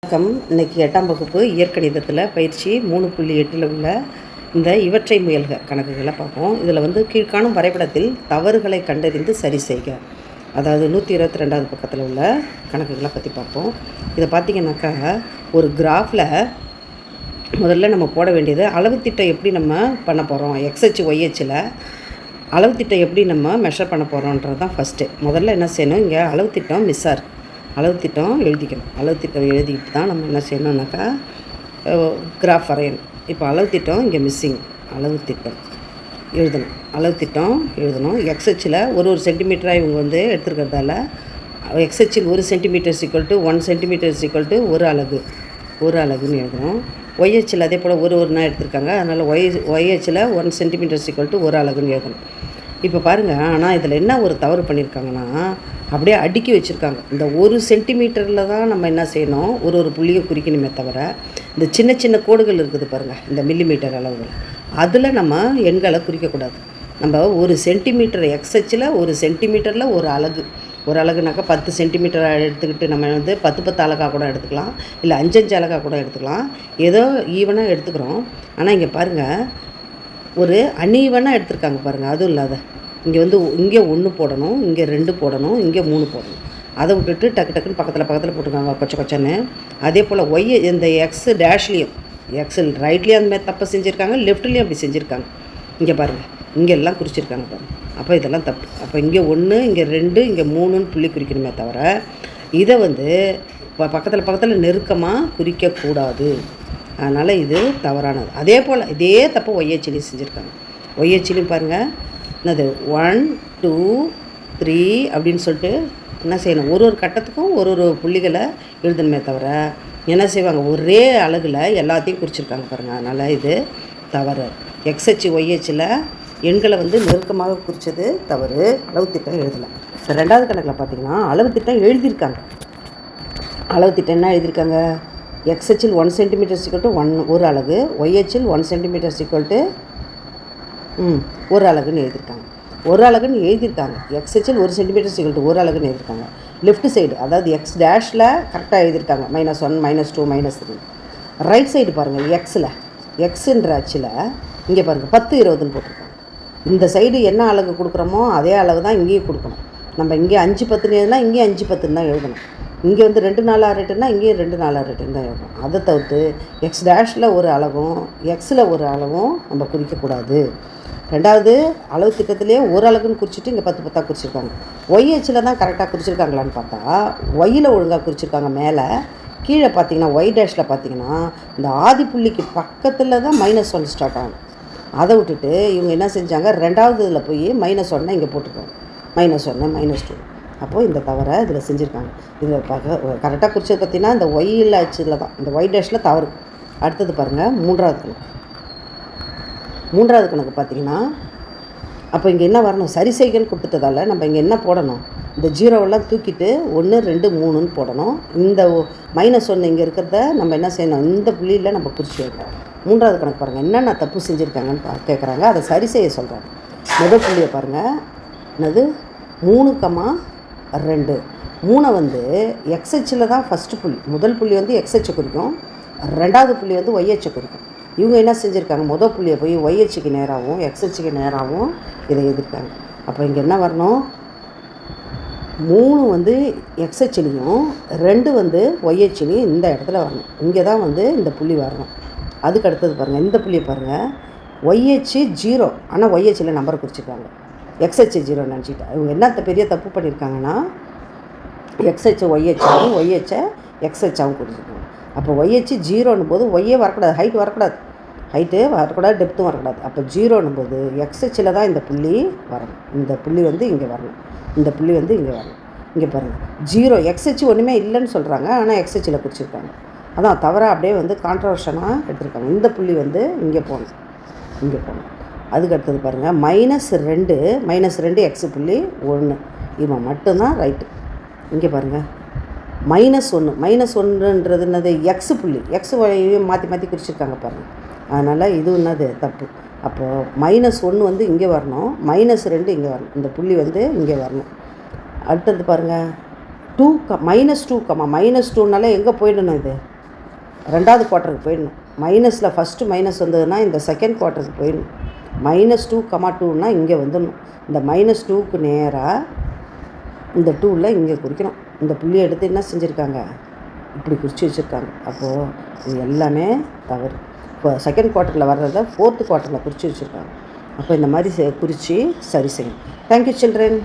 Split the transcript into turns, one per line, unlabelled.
வணக்கம். இன்றைக்கி 8ஆம் வகுப்பு இயற்கணிதத்தில் பயிற்சி 3.8 உள்ள இந்த இவற்றை முயல்க கணக்குகளை பார்ப்போம். இதில் கீழ்காணும் வரைபடத்தில் தவறுகளை கண்டறிந்து சரி செய்க, அதாவது 122வது பக்கத்தில் உள்ள கணக்குகளை பற்றி பார்ப்போம். இதை பார்த்திங்கனாக்கா ஒரு கிராஃபில் முதல்ல நம்ம போட வேண்டியது அளவு திட்டம் எப்படி நம்ம பண்ண போகிறோம், எக்ஸ்ஹெச் ஒய்ஹெச்சில் அளவு திட்டம் எப்படி நம்ம மெஷர் பண்ண போகிறோன்றது தான் ஃபஸ்ட்டு. முதல்ல என்ன செய்யணும், இங்கே அளவு திட்டம் மிஸ்ஸாக இருக்குது. அளவு திட்டம் எழுதிக்கணும். அளவு திட்டம் எழுதிட்டு தான் நம்ம என்ன செய்யணும்னாக்கா கிராஃப் வரையணும். இப்போ அளவு திட்டம் இங்கே மிஸ்ஸிங். அளவு திட்டம் எழுதணும். அளவு திட்டம் எழுதணும். எக்ஸ்ஹெச்சில் ஒரு சென்டிமீட்டராக இவங்க எடுத்துருக்கிறதால எக்ஸ்ஹெச்சில் 1 சென்டிமீட்டர் = 1 சென்டிமீட்டர் = 1 அலகு, 1 அலகுன்னு எழுதணும். ஒய்ஹெச்சில் அதே போல் ஒருனா எடுத்திருக்காங்க, அதனால் ஒய்ஹெச்சில் 1 சென்டிமீட்டர் = 1 அலகுன்னு எழுதணும். இப்போ பாருங்கள், ஆனால் இதில் என்ன ஒரு தவறு பண்ணியிருக்காங்கன்னா, அப்படியே அடுக்கி வச்சுருக்காங்க. இந்த 1 சென்டிமீட்டரில் தான் நம்ம என்ன செய்யணும், ஒரு புள்ளியை குறிக்கணுமே தவிர, இந்த சின்ன சின்ன கோடுகள் இருக்குது பாருங்கள், இந்த மில்லிமீட்டர் அளவுகள், அதில் நம்ம எண்களை குறிக்கக்கூடாது. நம்ம 1 சென்டிமீட்டர் எக்ஸ்ஹெச்சில் 1 சென்டிமீட்டரில் 1 அலகு, 1 அலகுனாக்கா 10 சென்டிமீட்டர் எடுத்துக்கிட்டு நம்ம 10 அலகாக கூட எடுத்துக்கலாம், இல்லை 5 அலகாக கூட எடுத்துக்கலாம். ஏதோ ஈவனாக எடுத்துக்கிறோம். ஆனால் இங்கே பாருங்கள், ஒரு அன்ஈவனாக எடுத்துருக்காங்க பாருங்கள். அதுவும் இல்லாத இங்கே 1 போடணும், இங்கே 2 போடணும், இங்கே 3 போடணும். அதை விட்டுட்டு டக்குன்னு பக்கத்தில் போட்டுருக்காங்க கொச்சன்னு. அதே போல் இந்த எக்ஸ் டேஷ்லேயும் எக்ஸில் ரைட்லேயும் அந்தமாதிரி தப்பு செஞ்சுருக்காங்க, லெஃப்ட்லேயும் அப்படி செஞ்சுருக்காங்க. இங்கே பாருங்கள், இங்கே எல்லாம் குறிச்சிருக்காங்க பாருங்கள். அப்போ இதெல்லாம் தப்பு. அப்போ இங்கே 1, இங்கே 2, இங்கே 3ன்னு புள்ளி குறிக்கணுமே தவிர, இதை பக்கத்தில் நெருக்கமாக குறிக்கக்கூடாது. அதனால் இது தவறானது. அதே போல் இதே தப்பு ஒய்ஹெச்லேயும் செஞ்சுருக்காங்க. ஒய்ஹெச்லேயும் பாருங்கள், என்னது 1 2 3 அப்படின்னு சொல்லிட்டு என்ன செய்யணும், ஒரு கட்டத்துக்கும் ஒரு புள்ளிகளை எழுதணுமே தவிர என்ன செய்வாங்க, ஒரே அலகில் எல்லாத்தையும் குறிச்சிருக்காங்க பாருங்கள். அதனால் இது தவறு. எக்ஸ்ஹெச் ஒய்ஹெச்சில் எண்களை நெருக்கமாக குறித்தது தவறு. அளவு திட்டம் எழுதலை. இப்போ 2வது கணக்கில் பார்த்திங்கன்னா அளவு திட்டம் எழுதியிருக்காங்க. அளவு திட்டம் என்ன எழுதியிருக்காங்க, எக்ஸ்ஹெச்சில் 1 சென்டிமீட்டர் = 1 அலகு, ஒய்ஹெச்சில் 1 சென்டிமீட்டர் = 1 அலகுன்னு எழுதியிருக்காங்க. 1 அலகுன்னு எழுதியிருக்காங்க. எக்ஸ்ஹெச்சில் 1 சென்டிமீட்டர் = 1 அலகுன்னு எழுதியிருக்காங்க. லெஃப்ட் சைடு, அதாவது எக்ஸ் டேஷில் கரெக்டாக எழுதியிருக்காங்க, -1 -2 -3. ரைட் சைடு பாருங்கள், எக்ஸுன்ற அச்சில் இங்கே பாருங்கள் 10 20ன்னு போட்டிருக்காங்க. இந்த சைடு என்ன அலகு கொடுக்குறோமோ அதே அளவு தான் இங்கேயும் கொடுக்கணும். நம்ம இங்கே 5 10ன்னு எழுதுனா இங்கேயும் 5 10ன்னு தான் எழுதணும். இங்கே 2 4 6 இங்கேயும் 2 4 6 தான் எழுதணும். அதை தவிர்த்து எக்ஸ் டேஷில் ஒரு அளவும் எக்ஸில் ஒரு அளவும் நம்ம குறிக்கக்கூடாது. 2வது அளவு திட்டத்திலே ஒரு அலகுன்னு குறிச்சிட்டு இங்கே 10 10 குறிச்சிருக்காங்க. ஒய்ஹெச்சில் தான் கரெக்டாக குறிச்சிருக்காங்களான்னு பார்த்தா ஒய்யில் ஒழுங்காக குறிச்சிருக்காங்க. மேலே கீழே பார்த்தீங்கன்னா ஒய் டேஷில் பார்த்தீங்கன்னா இந்த ஆதி புள்ளிக்கு பக்கத்தில் தான் -1 ஸ்டார்ட் ஆகும். அதை விட்டுட்டு இவங்க என்ன செஞ்சாங்க, 2வது இதில் போய் -1 இங்கே போட்டிருக்காங்க, -1 -2. அப்போது இந்த தவறை இதில் செஞ்சுருக்காங்க. இதில் கரெக்டாக குறிச்சது பார்த்திங்கன்னா இந்த ஒய்யில் அச்சில் தான், இந்த ஒய் டேஷில் தவறு. அடுத்தது பாருங்கள், 3வது கணக்கு பார்த்திங்கன்னா, அப்போ இங்கே என்ன வரணும், சரி செய்கன்னு கொடுத்துட்டதால நம்ம இங்கே என்ன போடணும், இந்த 0வெல்லாம் தூக்கிட்டு 1 2 3ன்னு போடணும். இந்த -1 இங்கே இருக்கிறத நம்ம என்ன செய்யணும், இந்த புள்ளியில் நம்ம குறிச்சி வைக்கிறோம். 3வது கணக்கு பாருங்கள், என்னென்ன தப்பு செஞ்சுருக்காங்கன்னு கேட்குறாங்க. அதை சரி செய்ய சொல்கிறாங்க. முதல் புள்ளியை பாருங்கள், என்னது 3,2. 3 எக்ஸ்ஹெச்சில் தான் ஃபஸ்ட்டு புள்ளி. முதல் புள்ளி எக்ஸ்ஹெச்சை குறிக்கும், 2வது புள்ளி ஒய்ஹெச்சை குறிக்கும். இவங்க என்ன செஞ்சுருக்காங்க, முதல் புள்ளியை போய் ஒய்ஹெச்சுக்கு நேராகவும் எக்ஸ்ஹெச்சுக்கு நேராகவும் இதை எழுதியிருக்காங்க. அப்போ இங்கே என்ன வரணும், 3 எக்ஸ்ஹெச்லேயும் 2 ஒய்ஹெச்லேயும் இந்த இடத்துல வரணும். இங்கே தான் இந்த புள்ளி வரணும். அதுக்கு அடுத்தது பாருங்கள், இந்த புள்ளியை பாருங்கள், ஒய்ஹெச் 0, ஆனால் ஒய்ஹெச்சில் நம்பரை குறிச்சிருக்காங்க, எக்ஸ்ஹெச் 0 நினச்சிட்டா. இவங்க என்ன பெரிய தப்பு பண்ணியிருக்காங்கன்னா, எக்ஸ்ஹெச் ஒய்ஹெச்சாகவும் ஒய்ஹெச்சை எக்ஸ்ஹெச்சாகவும் குறிச்சிருக்காங்க. அப்போ ஒய்ஹெச் 0ன்னும் போது ஒய்யே வரக்கூடாது, ஹைட்டு வரக்கூடாது, டெப்த்தும் வரக்கூடாது. அப்போ 0ன்னும் போது எக்ஸ்ஹெச்சில் தான் இந்த புள்ளி வரணும். இந்த புள்ளி இங்கே வரணும், இந்த புள்ளி இங்கே வரணும். இங்கே பாருங்கள், 0 எக்ஸ்ஹெச் ஒன்றுமே இல்லைன்னு சொல்கிறாங்க, ஆனால் எக்ஸ்ஹெச்சில் குறிச்சிருக்காங்க. அதான் தவறாக அப்படியே கான்ட்ரவர்ஷனாக எடுத்துருக்காங்க. இந்த புள்ளி இங்கே போகணும், இங்கே போகணும். அதுக்கு அடுத்தது பாருங்கள், -2 எக்ஸ் புள்ளி 1, இவன் மட்டும்தான் ரைட்டு. இங்கே பாருங்கள், -1 என்னது, எக்ஸ் புள்ளி, எக்ஸ் மாற்றி குறிச்சிருக்காங்க பாருங்கள். அதனால் இது என்னது தப்பு. அப்போது -1 இங்கே வரணும், -2 இங்கே வரணும், இந்த புள்ளி இங்கே வரணும். அடுத்தது பாருங்கள், -2, -2னால எங்கே போயிடணும், இது ரெண்டாவது குவார்ட்டருக்கு போயிடணும். மைனஸில் ஃபஸ்ட்டு மைனஸ் வந்ததுன்னா இந்த செகண்ட் குவார்ட்டருக்கு போயிடணும். -2, 2ன்னா இங்கே வந்துடணும். இந்த -2க்கு நேராக இந்த 2ல் இங்கே குறிக்கணும். இந்த புள்ளியை எடுத்து என்ன செஞ்சுருக்காங்க, இப்படி குறித்து வச்சுருக்காங்க. அப்போது இது எல்லாமே தவறு. இப்போ செகண்ட் குவார்ட்டரில் வர்றதை ஃபோர்த்து குவார்ட்டரில் குறித்து வச்சுருக்காங்க. அப்போ இந்த மாதிரி குறித்து சரி செய்யணும். Thank you children.